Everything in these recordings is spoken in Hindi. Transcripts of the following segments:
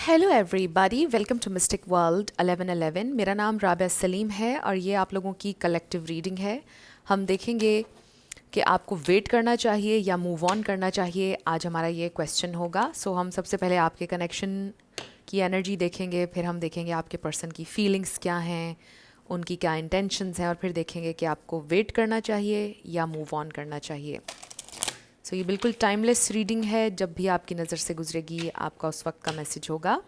Hello everybody, welcome to mystic world 1111। मेरा नाम राबिया सलीम है और ये आप लोगों की कलेक्टिव रीडिंग है। हम देखेंगे कि आपको वेट करना चाहिए या मूव ऑन करना चाहिए। आज हमारा ये क्वेश्चन होगा। सो हम सबसे पहले आपके कनेक्शन की एनर्जी देखेंगे, फिर हम देखेंगे आपके पर्सन की फीलिंग्स क्या हैं, उनकी क्या इंटेंशंस हैं, और फिर देखेंगे कि आपको वेट करना चाहिए या मूव ऑन करना चाहिए। सो ये बिल्कुल टाइमलेस रीडिंग है। जब भी आपकी नज़र से गुजरेगी आपका उस वक्त का मैसेज होगा।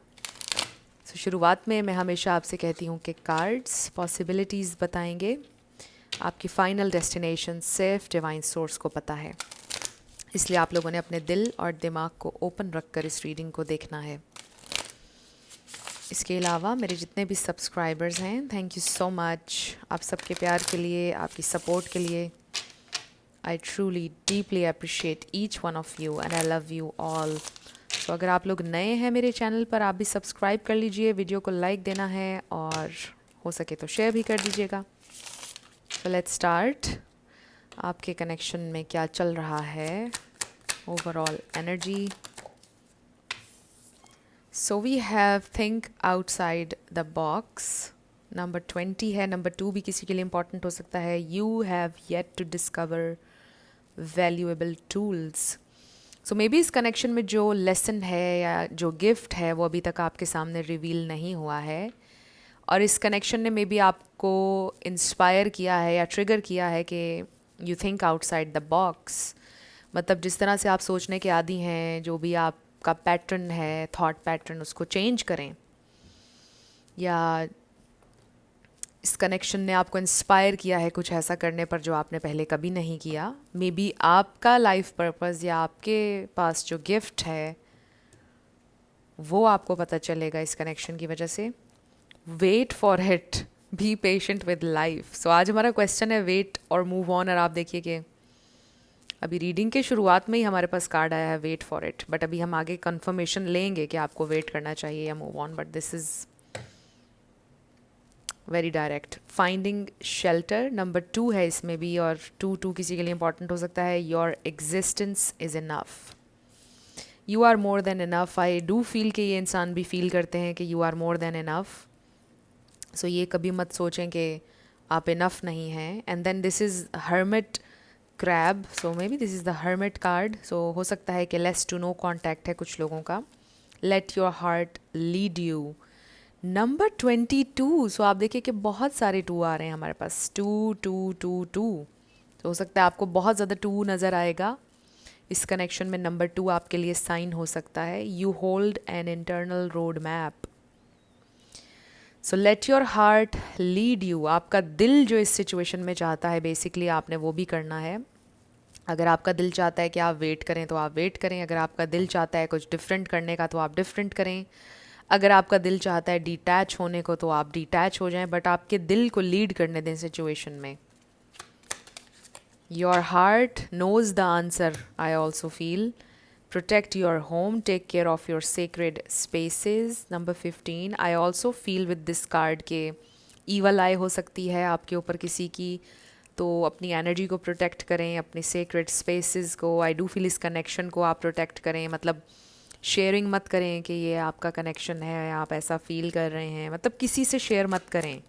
शुरुआत में मैं हमेशा आपसे कहती हूँ कि कार्ड्स पॉसिबिलिटीज़ बताएंगे। आपकी फ़ाइनल डेस्टिनेशन सिर्फ डिवाइन सोर्स को पता है, इसलिए आप लोगों ने अपने दिल और दिमाग को ओपन रखकर इस रीडिंग को देखना है। इसके अलावा मेरे जितने भी सब्सक्राइबर्स हैं, थैंक यू सो मच आप सबके प्यार के लिए, आपकी सपोर्ट के लिए। I truly deeply appreciate each one of you and I love you all. तो अगर आप लोग नए हैं मेरे चैनल पर, आप भी सब्सक्राइब कर लीजिए, वीडियो को लाइक देना है और हो सके तो शेयर भी कर दीजिएगा। तो लेट्स स्टार्ट। आपके कनेक्शन में क्या चल रहा है, overall energy. So we have think outside the box. Number 20 है। नंबर 2 भी किसी के लिए इम्पॉर्टेंट हो सकता है। You have yet to discover valuable tools. So maybe इस कनेक्शन में जो लेसन है या जो गिफ्ट है वो अभी तक आपके सामने रिवील नहीं हुआ है, और इस कनेक्शन ने मे बी आपको इंस्पायर किया है या ट्रिगर किया है कि you think outside the box. मतलब जिस तरह से आप सोचने के आदी हैं, जो भी आपका पैटर्न है, थॉट पैटर्न, उसको चेंज करें। या इस कनेक्शन ने आपको इंस्पायर किया है कुछ ऐसा करने पर जो आपने पहले कभी नहीं किया। मे बी आपका लाइफ पर्पस या आपके पास जो गिफ्ट है वो आपको पता चलेगा इस कनेक्शन की वजह से। Wait for it, be patient with life. So आज हमारा क्वेश्चन है वेट और मूव ऑन। और आप देखिए कि अभी रीडिंग के शुरुआत में ही हमारे पास कार्ड आया है वेट फॉर इट, बट अभी हम आगे कंफर्मेशन लेंगे कि आपको वेट करना चाहिए या move on. But this is very direct. Finding shelter number 2 है इसमें भी, और 2 किसी के लिए इंपॉर्टेंट हो सकता है। Your existence is enough, you are more than enough. I do feel कि ये इंसान भी फील करते हैं कि you are more than enough. सो ये कभी मत सोचें कि आप इनफ नहीं हैं। And then this is hermit crab. So maybe this is the hermit card. सो हो सकता है कि लेस टू नो कॉन्टैक्ट है कुछ लोगों का। Late your heart lead you. Number 22। सो आप देखिए कि बहुत सारे 2 आ रहे हैं हमारे पास। 2 तो हो सकता है आपको बहुत ज़्यादा 2 नज़र आएगा इस कनेक्शन में। नंबर 2 आपके लिए साइन हो सकता है। You hold an internal road map. So let your heart lead you. आपका दिल जो इस सिचुएशन में चाहता है, बेसिकली आपने वो भी करना है। अगर आपका दिल चाहता है कि आप वेट करें तो आप वेट करें। अगर आपका दिल चाहता है कुछ डिफरेंट करने का तो आप डिफरेंट करें। अगर आपका दिल चाहता है डिटैच होने को तो आप डिटैच हो जाएं, बट आपके दिल को लीड करने दें सिचुएशन में। Your heart knows the answer, I also feel. Protect your home, take care of your sacred spaces. Number 15। I also feel with this card के ईवल आई हो सकती है आपके ऊपर किसी की, तो अपनी एनर्जी को प्रोटेक्ट करें, अपने सेक्रेड स्पेसेस को। आई डू फील इस कनेक्शन को आप प्रोटेक्ट करें। मतलब शेयरिंग मत करें कि ये आपका कनेक्शन है, आप ऐसा फील कर रहे हैं, मतलब किसी से शेयर मत करें।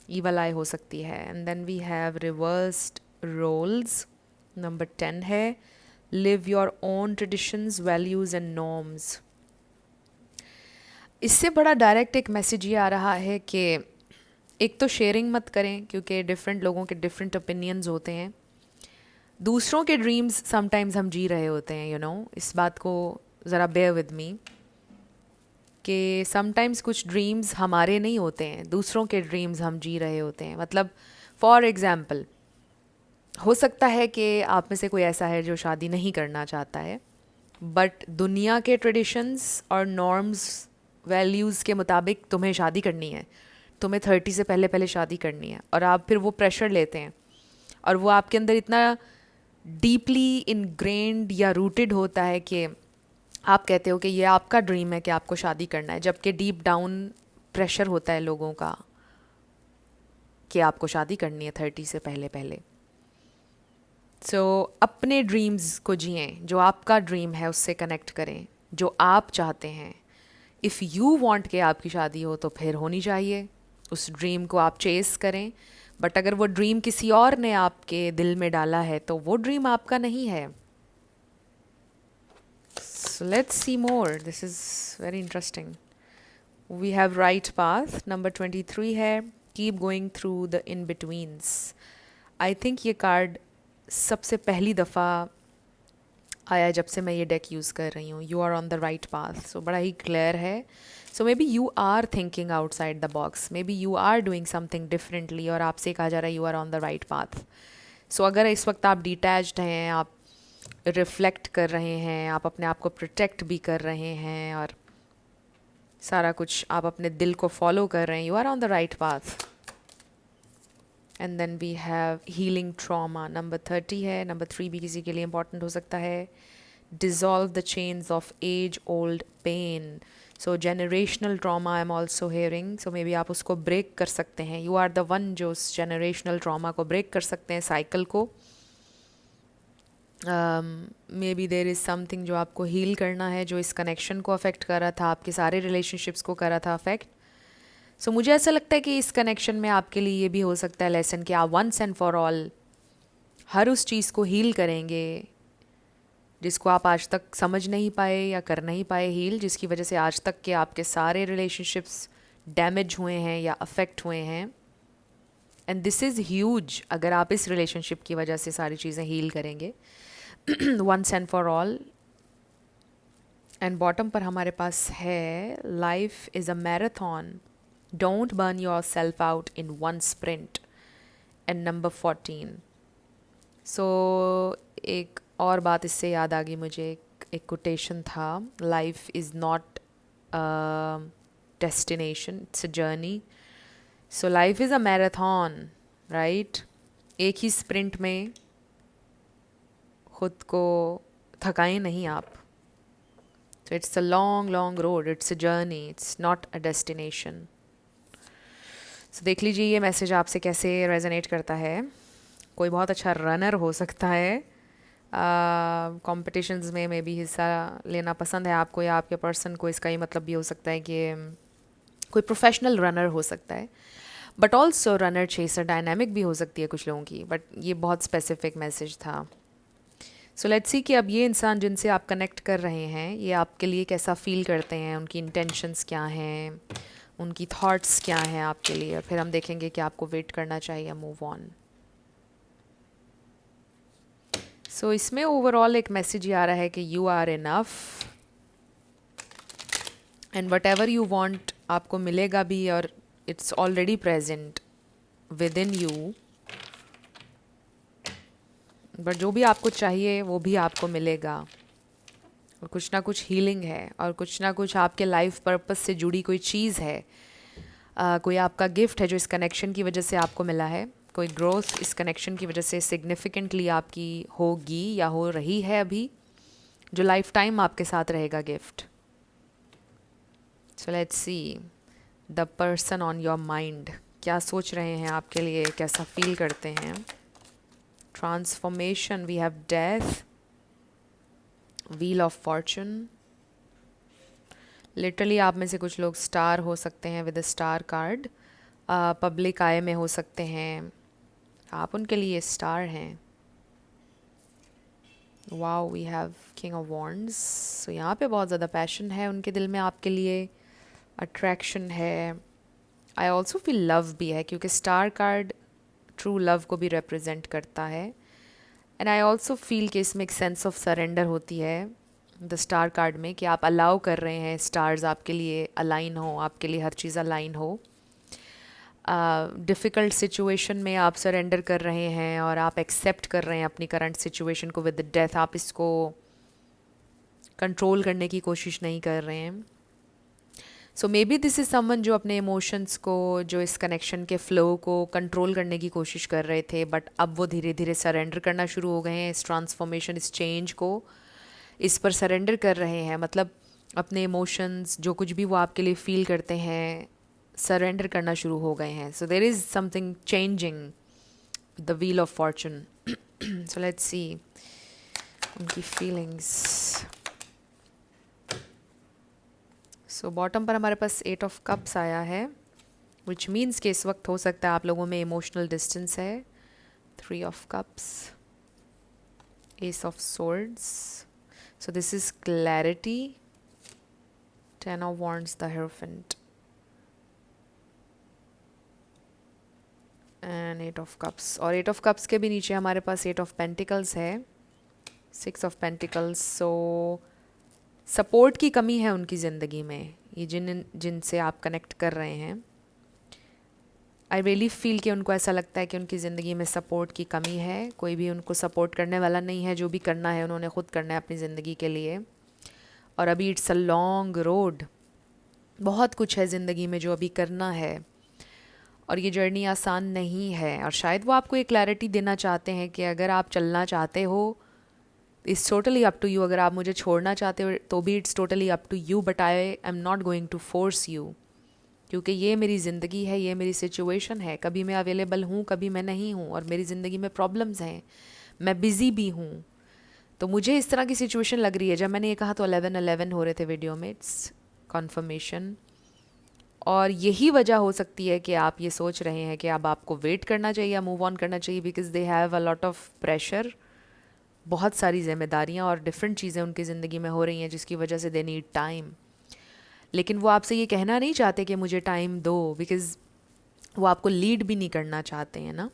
ईवल आई हो सकती है। And then we have reversed roles. Number 10 है live your own traditions, values and norms. इससे बड़ा डायरेक्ट एक मैसेज ये आ रहा है कि एक तो शेयरिंग मत करें, क्योंकि डिफरेंट लोगों के डिफरेंट ओपिनियंस होते हैं। दूसरों के ड्रीम्स समटाइम्स हम जी रहे होते हैं, यू नो। इस बात को ज़रा बेयर विद मी कि समटाइम्स कुछ ड्रीम्स हमारे नहीं होते हैं, दूसरों के ड्रीम्स हम जी रहे होते हैं। मतलब फॉर एग्ज़ाम्पल, हो सकता है कि आप में से कोई ऐसा है जो शादी नहीं करना चाहता है, बट दुनिया के ट्रेडिशंस और नॉर्म्स, वैल्यूज़ के मुताबिक तुम्हें शादी करनी है, तुम्हें 30 से पहले पहले शादी करनी है, और आप फिर वो प्रेशर लेते हैं और वो आपके अंदर इतना डीपली इनग्रेन्ड या रूटेड होता है कि आप कहते हो कि ये आपका ड्रीम है कि आपको शादी करना है, जबकि डीप डाउन प्रेशर होता है लोगों का कि आपको शादी करनी है 30 से पहले पहले। सो अपने ड्रीम्स को जिएं, जो आपका ड्रीम है उससे कनेक्ट करें, जो आप चाहते हैं। इफ़ यू वांट के आपकी शादी हो तो फिर होनी चाहिए, उस ड्रीम को आप चेस करें। बट अगर वो ड्रीम किसी और ने आपके दिल में डाला है तो वो ड्रीम आपका नहीं है। So let's see more. This is very interesting. We have right path. Number 23 है keep going through the in betweens. I think ये कार्ड सबसे पहली दफ़ा आया जब से मैं ये डेक यूज़ कर रही हूँ। You are on the right path, so बड़ा ही क्लियर है। So maybe you are thinking outside the box, maybe you are doing something differently और आपसे कहा जा रहा है you are on the right path. So अगर इस वक्त आप डिटैच्ड हैं, आप रिफ्लेक्ट कर रहे हैं, आप अपने आप को प्रोटेक्ट भी कर रहे हैं और सारा कुछ आप अपने दिल को फॉलो कर रहे हैं, you are on the right path. And then we have healing trauma, number 30 है। नंबर 3 भी किसी के लिए इंपॉर्टेंट हो सकता है। Dissolve the chains of age old pain, so generational trauma I am also hearing. So maybe आप उसको ब्रेक कर सकते हैं, यू आर द वन जो उस जेनरेशनल ट्रॉमा को ब्रेक कर सकते हैं, साइकिल को। May be there is something जो आपको हील करना है, जो इस कनेक्शन को अफेक्ट कर रहा था, आपके सारे रिलेशनशिप्स को कर रहा था अफेक्ट। सो मुझे ऐसा लगता है कि इस कनेक्शन में आपके लिए ये भी हो सकता है लेसन कि आप वंस एंड फॉर ऑल हर उस चीज़ को हील करेंगे जिसको आप आज तक समझ नहीं पाए या कर नहीं पाए हील, जिसकी वजह से आज तक के आपके सारे रिलेशनशिप्स डैमेज हुए हैं या अफेक्ट हुए हैं। एंड दिस इज़ ह्यूज अगर आप इस रिलेशनशिप की वजह से सारी चीज़ें हील करेंगे once and for all. And bottom पर हमारे पास है life is a marathon, don't burn yourself out in one sprint. And number 14। So एक और बात इससे याद आ गई मुझे, एक कोटेशन था, life is not destination, it's a journey. So life is a marathon, right. एक ही स्प्रिंट में खुद को थकाएं नहीं आप। So it's a long long road, it's a journey, it's not a destination. So देख लीजिए ये मैसेज आपसे कैसे रेजोनेट करता है। कोई बहुत अच्छा रनर हो सकता है, कॉम्पिटिशन्स में मे बी हिस्सा लेना पसंद है आपको, या आपके पर्सन को इसका ही मतलब भी हो सकता है कि कोई प्रोफेशनल रनर हो सकता है। But also runner chaser dynamic भी हो सकती है कुछ लोगों की, बट ये बहुत स्पेसिफिक मैसेज था। सो लेट्स सी कि अब ये इंसान जिनसे आप कनेक्ट कर रहे हैं ये आपके लिए कैसा फील करते हैं, उनकी इंटेंशंस क्या हैं, उनकी थॉट्स क्या हैं आपके लिए, और फिर हम देखेंगे कि आपको वेट करना चाहिए, मूव ऑन। सो इसमें ओवरऑल एक मैसेज ये आ रहा है कि you are enough and whatever you want आपको मिलेगा भी, और it's already present within you. But जो भी आपको चाहिए वो भी आपको मिलेगा, और कुछ ना कुछ हीलिंग है और कुछ ना कुछ आपके लाइफ पर्पस से जुड़ी कोई चीज़ है, कोई आपका गिफ्ट है जो इस कनेक्शन की वजह से आपको मिला है, कोई ग्रोथ इस कनेक्शन की वजह से सिग्निफिकेंटली आपकी होगी या हो रही है अभी, जो लाइफ टाइम आपके साथ रहेगा gift. So let's see the person on your mind, क्या सोच रहे हैं आपके लिए, कैसा फील करते हैं। Transformation, we have death, wheel of fortune. Literally आप में से कुछ लोग स्टार हो सकते हैं with a star card, public eye में हो सकते हैं, आप उनके लिए स्टार हैं। Wow, we have king of wands. So यहाँ पे बहुत ज़्यादा पैशन है उनके दिल में आपके लिए, अट्रैक्शन है। आई ऑल्सो फील लव भी है, क्योंकि स्टार कार्ड ट्रू लव को भी रिप्रेजेंट करता है। एंड आई ऑल्सो फील कि इसमें एक सेंस ऑफ सरेंडर होती है द स्टार कार्ड में, कि आप अलाउ कर रहे हैं स्टार्स आपके लिए अलाइन हो, आपके लिए हर चीज़ अलाइन हो। डिफ़िकल्ट सिचुएशन में आप सरेंडर कर रहे हैं और आप एक्सेप्ट कर रहे हैं अपनी करंट सिचुएशन को विद डेथ, आप इसको कंट्रोल करने की कोशिश नहीं कर रहे हैं। So maybe this is someone जो अपने इमोशंस को, जो इस कनेक्शन के फ़्लो को कंट्रोल करने की कोशिश कर रहे थे, बट अब वो धीरे धीरे सरेंडर करना शुरू हो गए हैं, इस ट्रांसफॉर्मेशन, इस चेंज को, इस पर सरेंडर कर रहे हैं। मतलब अपने इमोशंस जो कुछ भी वो आपके लिए फ़ील करते हैं, सरेंडर करना शुरू हो गए हैं। So there is something changing the wheel of fortune. So let's see उनकी फीलिंग्स। सो बॉटम पर हमारे पास 8 ऑफ कप्स आया है, विच मीन्स कि इस वक्त हो सकता है आप लोगों में इमोशनल डिस्टेंस है. 3 of cups, S of swords. So this is clarity. 10 of wands, the Hierophant. And 8 of cups. और 8 of cups के भी नीचे हमारे पास 8 of pentacles है, 6 of pentacles. So सपोर्ट की कमी है उनकी ज़िंदगी में, ये जिनसे आप कनेक्ट कर रहे हैं. आई रियली फील कि उनको ऐसा लगता है कि उनकी ज़िंदगी में सपोर्ट की कमी है, कोई भी उनको सपोर्ट करने वाला नहीं है. जो भी करना है उन्होंने ख़ुद करना है अपनी ज़िंदगी के लिए. और अभी इट्स अ लॉन्ग रोड, बहुत कुछ है ज़िंदगी में जो अभी करना है, और ये जर्नी आसान नहीं है. और शायद वो आपको एक क्लैरिटी देना चाहते हैं कि अगर आप चलना चाहते हो, it's totally up to you. अगर आप मुझे छोड़ना चाहते हो तो भी it's totally up to you, but I am not going to force you, क्योंकि ये मेरी ज़िंदगी है, ये मेरी सिचुएशन है. कभी मैं अवेलेबल हूँ, कभी मैं नहीं हूँ, और मेरी ज़िंदगी में प्रॉब्लम्स हैं, मैं बिज़ी भी हूँ. तो मुझे इस तरह की सिचुएशन लग रही है. जब मैंने ये कहा तो 11-11 हो रहे थे वीडियो में, इट्स कन्फर्मेशन. और यही वजह हो सकती है कि आप ये सोच रहे हैं कि अब आपको वेट करना चाहिए या मूव ऑन करना चाहिए, because they have a lot of pressure. बहुत सारी जिम्मेदारियाँ और डिफरेंट चीज़ें उनकी ज़िंदगी में हो रही हैं, जिसकी वजह से दे नीड टाइम. लेकिन वो आपसे ये कहना नहीं चाहते कि मुझे टाइम दो, बिकॉज़ वो आपको लीड भी नहीं करना चाहते हैं ना,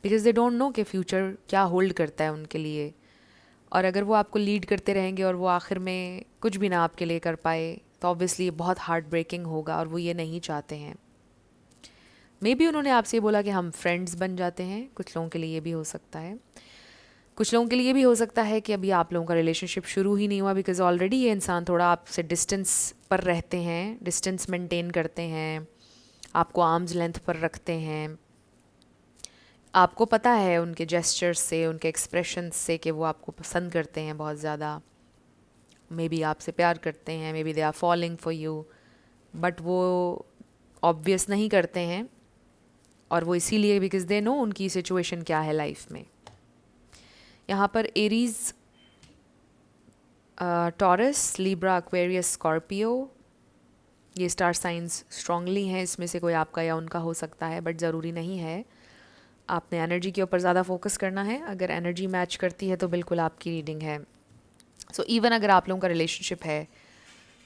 बिकॉज़ दे डोंट नो कि फ्यूचर क्या होल्ड करता है उनके लिए. और अगर वो आपको लीड करते रहेंगे और वो आखिर में कुछ भी ना आपके लिए कर पाए, तो ऑब्वियसली बहुत हार्ट ब्रेकिंग होगा, और वो ये नहीं चाहते हैं. मे बी उन्होंने आपसे बोला कि हम फ्रेंड्स बन जाते हैं. कुछ लोगों के लिए ये भी हो सकता है. कुछ लोगों के लिए भी हो सकता है कि अभी आप लोगों का रिलेशनशिप शुरू ही नहीं हुआ, बिकॉज ऑलरेडी ये इंसान थोड़ा आपसे डिस्टेंस पर रहते हैं, डिस्टेंस मेंटेन करते हैं, आपको आर्म्स लेंथ पर रखते हैं. आपको पता है उनके जेस्चर्स से, उनके एक्सप्रेशंस से कि वो आपको पसंद करते हैं बहुत ज़्यादा. मे बी आपसे प्यार करते हैं, maybe they are following for you, but वो ऑब्वियस नहीं करते हैं. और वो इसीलिए बिकॉज दे नो उनकी सिचुएशन क्या है लाइफ में. यहाँ पर Aries, Taurus, Libra, Aquarius, Scorpio, ये स्टार साइंस स्ट्रांगली हैं. इसमें से कोई आपका या उनका हो सकता है, बट ज़रूरी नहीं है. आपने एनर्जी के ऊपर ज़्यादा फोकस करना है. अगर एनर्जी मैच करती है तो बिल्कुल आपकी रीडिंग है. सो इवन अगर आप लोगों का रिलेशनशिप है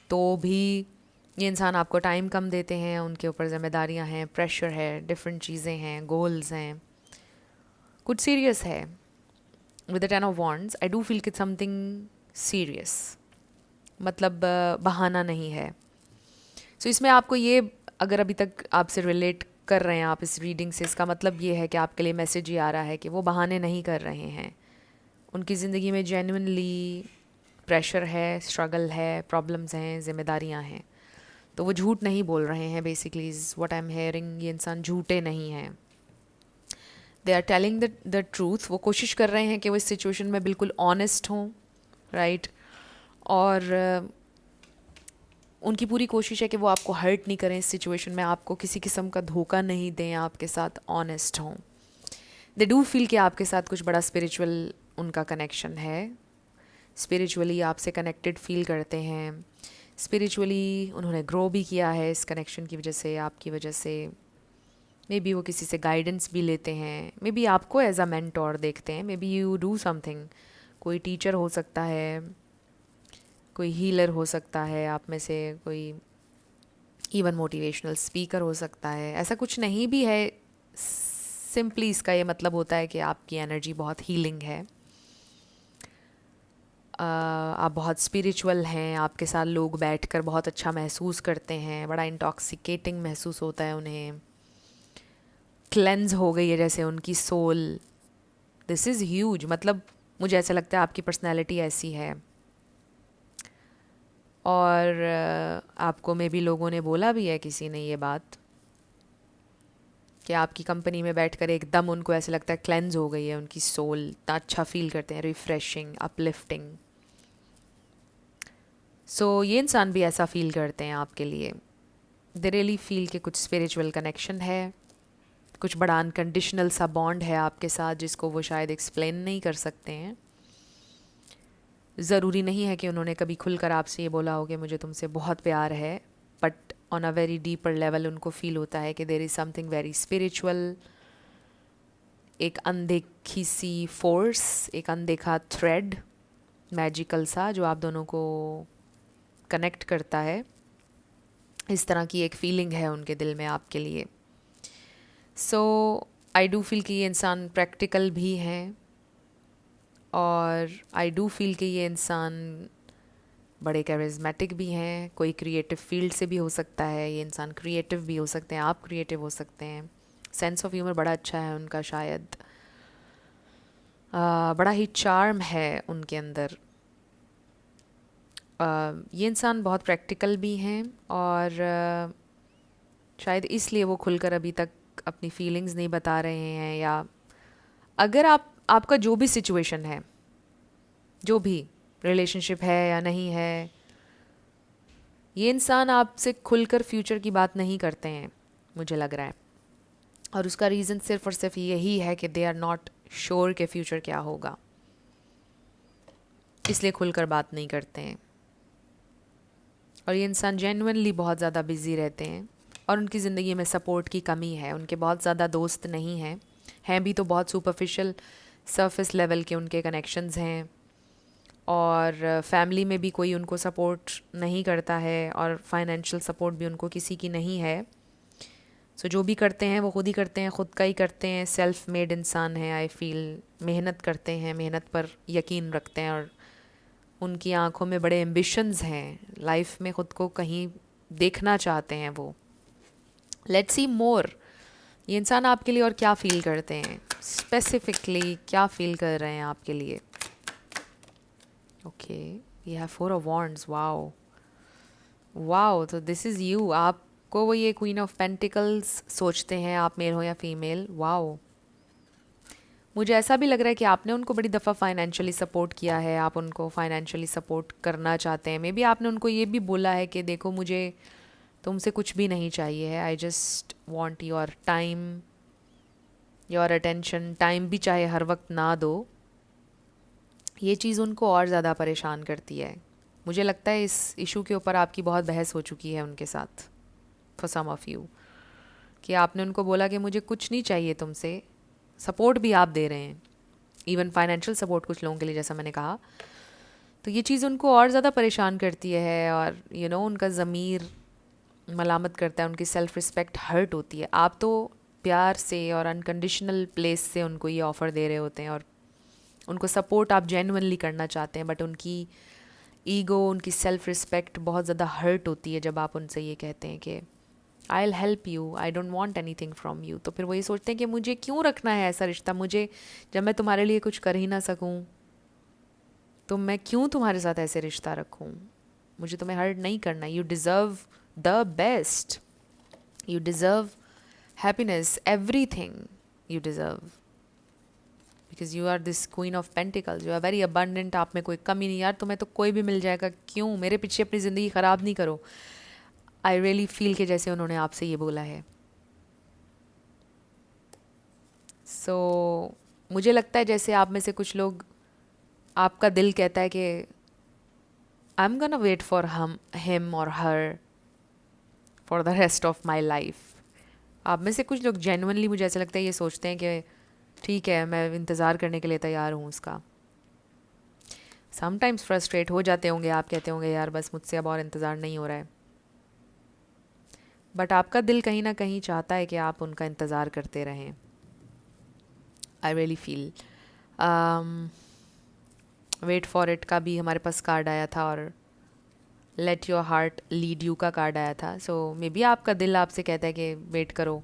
तो भी ये इंसान आपको टाइम कम देते हैं, उनके ऊपर जिम्मेदारियां हैं, प्रेशर है, डिफरेंट चीज़ें हैं, गोल्स हैं, कुछ सीरियस है. With the 10 of wands I do feel कि समथिंग सीरियस, मतलब बहाना नहीं है. सो इसमें आपको ये, अगर अभी तक आपसे रिलेट कर रहे हैं आप इस रीडिंग से, इसका मतलब ये है कि आपके लिए मैसेज ये आ रहा है कि वो बहाने नहीं कर रहे हैं. उनकी ज़िंदगी में जेन्युइनली प्रेशर है, स्ट्रगल है, प्रॉब्लम्स हैं, जिम्मेदारियां हैं. तो वो झूठ नहीं बोल रहे हैं. Basically is what I am hearing. ये इंसान झूठे नहीं हैं. They are telling the truth. वो कोशिश कर रहे हैं कि वो इस सिचुएशन में बिल्कुल ऑनेस्ट हों, राइट. और उनकी पूरी कोशिश है कि वो आपको हर्ट नहीं करें इस सिचुएशन में, आपको किसी किस्म का धोखा नहीं दें, आपके साथ ऑनेस्ट हों. दे डू फील कि आपके साथ कुछ बड़ा स्पिरिचुअल उनका कनेक्शन है. स्पिरिचुअली आपसे कनेक्टेड फील करते हैं. स्पिरिचुअली उन्होंने ग्रो भी किया है इस कनेक्शन की वजह से, आपकी वजह से. मे बी वो किसी से गाइडेंस भी लेते हैं, मे बी आपको एज अ मेंटोर देखते हैं, maybe you do something. कोई टीचर हो सकता है, कोई हीलर हो सकता है आप में से, कोई इवन मोटिवेशनल स्पीकर हो सकता है. ऐसा कुछ नहीं भी है. सिंपली इसका ये मतलब होता है कि आपकी एनर्जी बहुत हीलिंग है. आप बहुत स्पिरिचुअल हैं. आपके साथ लोग बैठकर बहुत अच्छा महसूस करते हैं, बड़ा इंटॉक्सिकेटिंग महसूस होता है उन्हें. क्लेंज हो गई है जैसे उनकी सोल. This is huge. मतलब मुझे ऐसा लगता है आपकी पर्सनैलिटी ऐसी है. और आपको में भी लोगों ने बोला भी है, किसी ने ये बात, कि आपकी कंपनी में बैठकर एकदम उनको ऐसा लगता है क्लेंज हो गई है उनकी सोल. इतना अच्छा फील करते हैं, रिफ्रेशिंग, अपलिफ्टिंग. सो ये इंसान भी ऐसा फील करते हैं आपके लिए. दे रियली फील कि कुछ स्पिरिचुअल कनेक्शन है, कुछ बड़ा अनकंडीशनल सा बॉन्ड है आपके साथ, जिसको वो शायद एक्सप्लेन नहीं कर सकते हैं. ज़रूरी नहीं है कि उन्होंने कभी खुलकर आपसे ये बोला हो कि मुझे तुमसे बहुत प्यार है, but on a very deeper level उनको फील होता है कि देर इज़ समथिंग वेरी स्पिरिचुअल, एक अनदेखी सी फोर्स, एक अनदेखा थ्रेड मैजिकल सा जो आप दोनों को कनेक्ट करता है। इस तरह की एक फीलिंग है उनके दिल में आपके लिए। सो आई डू फील कि ये इंसान प्रैक्टिकल भी हैं, और आई डू फील कि ये इंसान बड़े कैरिज्मेटिक भी हैं। कोई क्रिएटिव फील्ड से भी हो सकता है, ये इंसान क्रिएटिव भी हो सकते हैं, आप क्रिएटिव हो सकते हैं। सेंस ऑफ ह्यूमर बड़ा अच्छा है उनका, शायद बड़ा ही चार्म है उनके अंदर। ये इंसान बहुत प्रैक्टिकल भी हैं, और शायद इसलिए वो खुलकर अभी तक अपनी फीलिंग्स नहीं बता रहे हैं। या अगर आपका जो भी सिचुएशन है, जो भी रिलेशनशिप है या नहीं है, ये इंसान आपसे खुलकर फ्यूचर की बात नहीं करते हैं, मुझे लग रहा है। और उसका रीज़न सिर्फ और सिर्फ यही है कि दे आर नॉट श्योर कि फ्यूचर क्या होगा, इसलिए खुलकर बात नहीं करते हैं। और ये इंसान जेन्युइनली बहुत ज़्यादा बिज़ी रहते हैं, और उनकी ज़िंदगी में सपोर्ट की कमी है। उनके बहुत ज़्यादा दोस्त नहीं हैं भी तो बहुत सुपरफिशियल सरफेस लेवल के उनके कनेक्शंस हैं, और फैमिली में भी कोई उनको सपोर्ट नहीं करता है, और फाइनेंशियल सपोर्ट भी उनको किसी की नहीं है। सो जो भी करते हैं वो खुद ही करते हैं, ख़ुद का ही करते हैं। सेल्फ मेड इंसान है, आई फील। मेहनत करते हैं, मेहनत पर यकीन रखते हैं, और उनकी आंखों में बड़े एम्बिशंस हैं लाइफ में, ख़ुद को कहीं देखना चाहते हैं वो। लेट्स सी मोर, ये इंसान आपके लिए और क्या फ़ील करते हैं, स्पेसिफिकली क्या फ़ील कर रहे हैं आपके लिए। ओके, ये है 4 ऑफ वॉन्ड्स। वाओ वाओ, तो दिस इज़ यू। आपको वो ये क्वीन ऑफ पेंटिकल्स सोचते हैं, आप मेल हो या फीमेल। वाओ, मुझे ऐसा भी लग रहा है कि आपने उनको बड़ी दफ़ा फाइनेंशियली सपोर्ट किया है, आप उनको फाइनेंशियली सपोर्ट करना चाहते हैं। मे बी आपने उनको ये भी बोला है कि देखो मुझे तुमसे कुछ भी नहीं चाहिए है, I just want your time, your attention. Time भी चाहे हर वक्त ना दो। ये चीज़ उनको और ज़्यादा परेशान करती है। मुझे लगता है इस इशू के ऊपर आपकी बहुत बहस हो चुकी है उनके साथ, फॉर सम ऑफ़ यू, कि आपने उनको बोला कि मुझे कुछ नहीं चाहिए तुमसे। सपोर्ट भी आप दे रहे हैं, इवन फाइनेंशियल सपोर्ट कुछ लोगों के लिए, जैसा मैंने कहा। तो ये चीज़ उनको और ज़्यादा परेशान करती है, और उनका ज़मीर मलामत करता है, उनकी सेल्फ़ रिस्पेक्ट हर्ट होती है। आप तो प्यार से और अनकंडीशनल प्लेस से उनको ये ऑफ़र दे रहे होते हैं, और उनको सपोर्ट आप जेन्युइनली करना चाहते हैं, बट उनकी ईगो, उनकी सेल्फ़ रिस्पेक्ट बहुत ज़्यादा हर्ट होती है जब आप उनसे ये कहते हैं कि I will help you, I don't want anything from you. तो फिर वो ये सोचते हैं कि मुझे क्यों रखना है ऐसा रिश्ता, मुझे जब मैं तुम्हारे लिए कुछ कर ही ना सकूं, तो मैं क्यों तुम्हारे साथ ऐसे रिश्ता रखूं। मुझे तुम्हें हर्ट नहीं करना। You deserve the best, you deserve happiness, everything you deserve, because you are this queen of pentacles, you are very abundant. आप में कोई कमी नहीं। यार तुम्हें तो कोई भी मिल जाएगा, क्यों मेरे पीछे अपनी ज़िंदगी ख़राब नहीं करो। आई रियली फील कि जैसे उन्होंने आपसे ये बोला है। सो मुझे लगता है जैसे आप में से कुछ लोग, आपका दिल कहता है कि I am gonna wait for him और her for the rest of my life. आप में से कुछ लोग जेन्युइनली, मुझे ऐसा लगता है, ये सोचते हैं कि ठीक है, मैं इंतज़ार करने के लिए तैयार हूँ उसका। समटाइम्स फ्रस्ट्रेट हो जाते होंगे, आप कहते होंगे यार बस मुझसे अब और इंतज़ार नहीं हो रहा है, बट आपका दिल कहीं ना कहीं चाहता है कि आप उनका इंतज़ार करते रहें। I really feel. Wait for it का भी हमारे पास कार्ड आया था, और let your heart lead you का कार्ड आया था। सो मे बी आपका दिल आपसे कहता है कि वेट करो।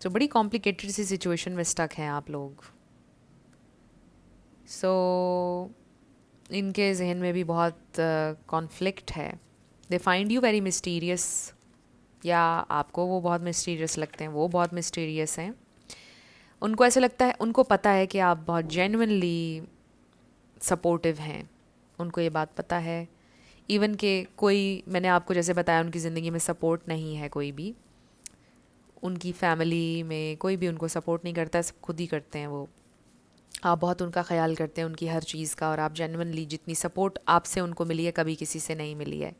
सो बड़ी कॉम्प्लिकेटेड सी सिचुएशन में स्टक हैं आप लोग। सो इनके जहन में भी बहुत कॉन्फ्लिक्ट है। They find you very mysterious, या आपको वो बहुत मिस्टीरियस लगते हैं, वो बहुत मिस्टीरियस हैं। उनको ऐसा लगता है, उनको पता है कि आप बहुत जेन्युइनली सपोर्टिव हैं, उनको ये बात पता है। इवन कि कोई, मैंने आपको जैसे बताया, उनकी ज़िंदगी में सपोर्ट नहीं है कोई भी, उनकी फैमिली में कोई भी उनको सपोर्ट नहीं करता है, सब खुद ही करते हैं वो। आप बहुत उनका ख्याल करते हैं, उनकी हर चीज़ का, और आप जेन्युइनली जितनी सपोर्ट आपसे उनको मिली है कभी किसी से नहीं मिली है।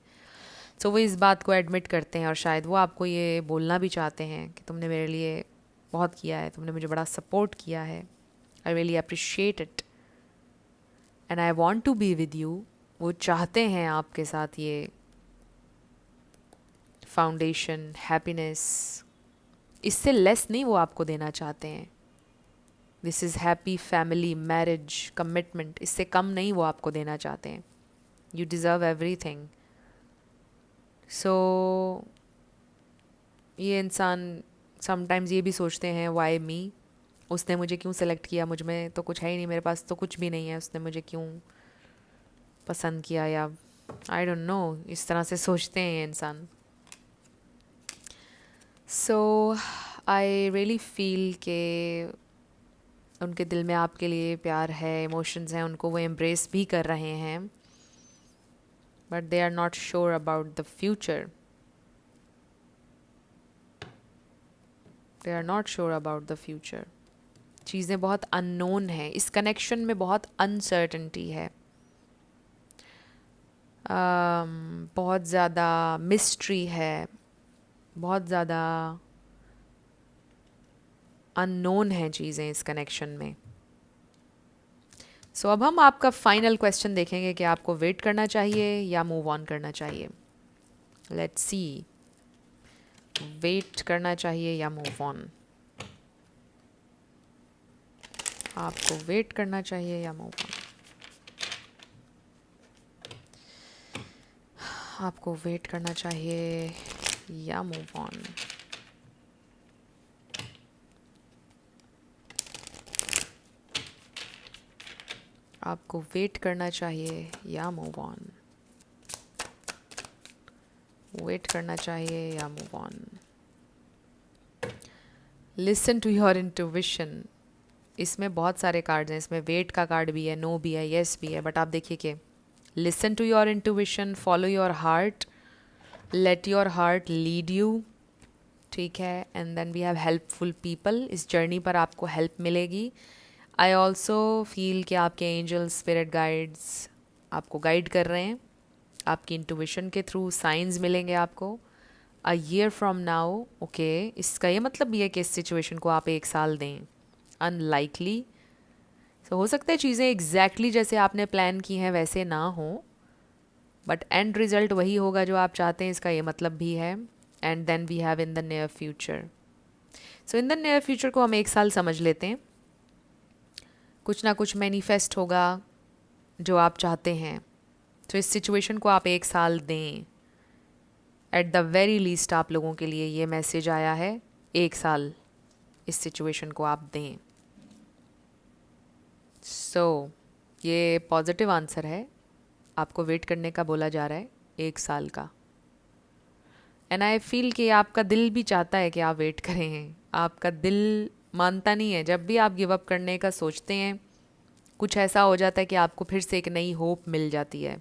सो वो इस बात को एडमिट करते हैं और शायद वो आपको ये बोलना भी चाहते हैं कि तुमने मेरे लिए बहुत किया है, तुमने मुझे बड़ा सपोर्ट किया है, I really appreciate it and I want to be with you. वो चाहते हैं आपके साथ ये फाउंडेशन, हैप्पीनेस, इससे लेस नहीं वो आपको देना चाहते हैं। This is happy family, marriage, commitment, इससे कम नहीं वो आपको देना चाहते हैं। You deserve everything. So ये इंसान समटाइम्स ये भी सोचते हैं, वाई मी, उसने मुझे क्यों सेलेक्ट किया, मुझ में तो कुछ है ही नहीं, मेरे पास तो कुछ भी नहीं है, उसने मुझे क्यों पसंद किया, या आई डोंट नो, इस तरह से सोचते हैं ये इंसान। सो आई रियली फील के उनके दिल में आपके लिए प्यार है, इमोशंस हैं, उनको वो एम्ब्रेस भी कर रहे हैं, but they are not sure about the future. They are not sure about the future. चीज़ें बहुत अननोन हैं, इस कनेक्शन में बहुत अनसर्टनिटी है, बहुत ज़्यादा मिस्ट्री है, बहुत ज़्यादा अननोन है चीज़ें इस कनेक्शन में। सो अब हम आपका फाइनल क्वेश्चन देखेंगे कि आपको वेट करना चाहिए या मूव ऑन करना चाहिए। लेट्स सी, वेट करना चाहिए या मूव ऑन। आपको वेट करना चाहिए या मूव ऑन। आपको वेट करना चाहिए या मूव ऑन। आपको वेट करना चाहिए या मूव ऑन। वेट करना चाहिए या move on. Listen to your intuition. इसमें बहुत सारे कार्ड्स हैं, इसमें वेट का कार्ड भी है, नो भी है, येस भी है, बट आप देखिए कि listen to your intuition, follow your heart, let your heart lead you, ठीक है। And then we have helpful people, इस जर्नी पर आपको हेल्प मिलेगी। आई ऑल्सो फील कि आपके एंजल, स्पिरिट गाइड्स आपको गाइड कर रहे हैं, आपकी इंट्यूविशन के थ्रू साइंस मिलेंगे आपको। A year from now, okay, इसका ये मतलब भी है कि इस सिचुएशन को आप 1 साल दें, अनलाइकली। तो हो सकता है चीज़ें एग्जैक्टली जैसे आपने प्लान की हैं वैसे ना हो, बट एंड रिजल्ट वही होगा जो आप चाहते हैं, इसका ये मतलब भी है। And then we have in the near future. So in the near future को हम 1 साल समझ लेते हैं, कुछ ना कुछ मैनिफेस्ट होगा जो आप चाहते हैं। तो इस सिचुएशन को आप 1 साल दें। एट द वेरी लीस्ट आप लोगों के लिए ये मैसेज आया है, 1 साल इस सिचुएशन को आप दें। सो ये पॉजिटिव आंसर है, आपको वेट करने का बोला जा रहा है 1 साल का। एंड आई फील कि आपका दिल भी चाहता है कि आप वेट करें, आपका दिल मानता नहीं है। जब भी आप गिव अप करने का सोचते हैं, कुछ ऐसा हो जाता है कि आपको फिर से एक नई होप मिल जाती है।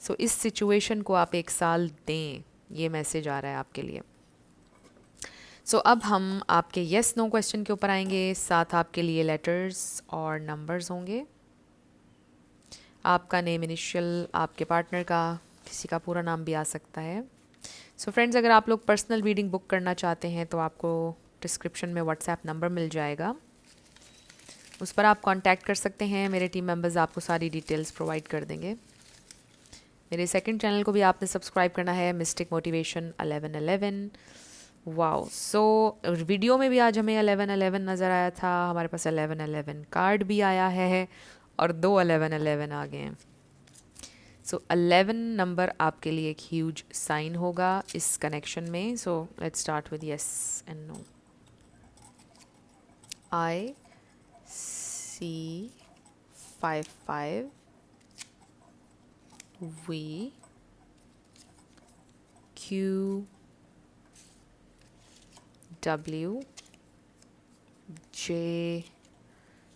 सो इस सिचुएशन को आप 1 साल दें, ये मैसेज आ रहा है आपके लिए। सो अब हम आपके येस नो क्वेश्चन के ऊपर आएंगे, साथ आपके लिए लेटर्स और नंबर्स होंगे। आपका नेम, इनिशियल, आपके पार्टनर का, किसी का पूरा नाम भी आ सकता है। सो फ्रेंड्स, अगर आप लोग पर्सनल रीडिंग बुक करना चाहते हैं तो आपको डिस्क्रिप्शन में व्हाट्सएप नंबर मिल जाएगा, उस पर आप कांटेक्ट कर सकते हैं। मेरे टीम मेंबर्स आपको सारी डिटेल्स प्रोवाइड कर देंगे। मेरे सेकंड चैनल को भी आपने सब्सक्राइब करना है, mistake motivation 1111। Wow, so video में भी आज हमें 1111 नज़र आया था, हमारे पास 1111 कार्ड भी आया है और 2 1111 आ गए हैं। सो 11 नंबर आपके लिए एक ह्यूज साइन होगा इस कनेक्शन में। So let's start with yes and no. I see 55, V, Q, W, J,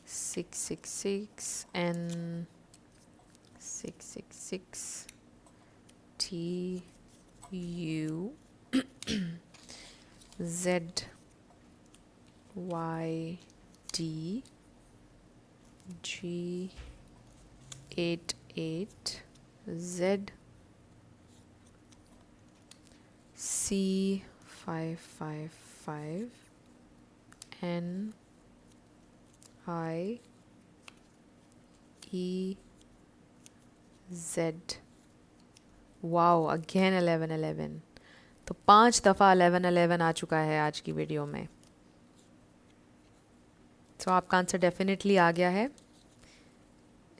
666, N, 666, T, U, Z, Y, D, G88 Z C555 N I E Z. Wow, again 1111। तो 5 दफ़ा 1111 आ चुका है आज की वीडियो में। तो आपका आंसर डेफिनेटली आ गया है।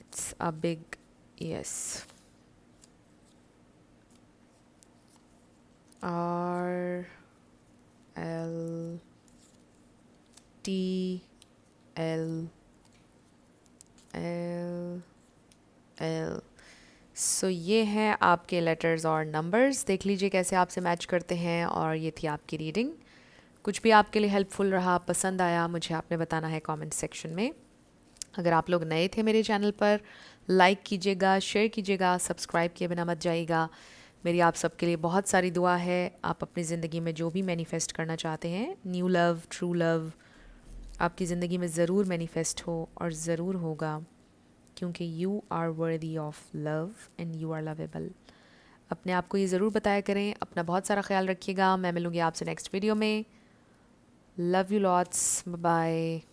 It's a big yes. R L T L L L। सो ये हैं आपके लेटर्स और नंबर्स। देख लीजिए कैसे आपसे मैच करते हैं। और ये थी आपकी रीडिंग। कुछ भी आपके लिए हेल्पफुल रहा, पसंद आया, मुझे आपने बताना है कमेंट सेक्शन में। अगर आप लोग नए थे मेरे चैनल पर, लाइक कीजिएगा, शेयर कीजिएगा, सब्सक्राइब किए बिना मत जाइएगा। मेरी आप सबके लिए बहुत सारी दुआ है। आप अपनी ज़िंदगी में जो भी मैनिफेस्ट करना चाहते हैं, न्यू लव, ट्रू लव, आपकी ज़िंदगी में ज़रूर मैनिफेस्ट हो और ज़रूर होगा, क्योंकि you are worthy of love and you are lovable. अपने आप को ये ज़रूर बताया करें। अपना बहुत सारा ख्याल रखिएगा। मैं मिलूँगी आपसे नेक्स्ट वीडियो में। Love you lots, bye bye.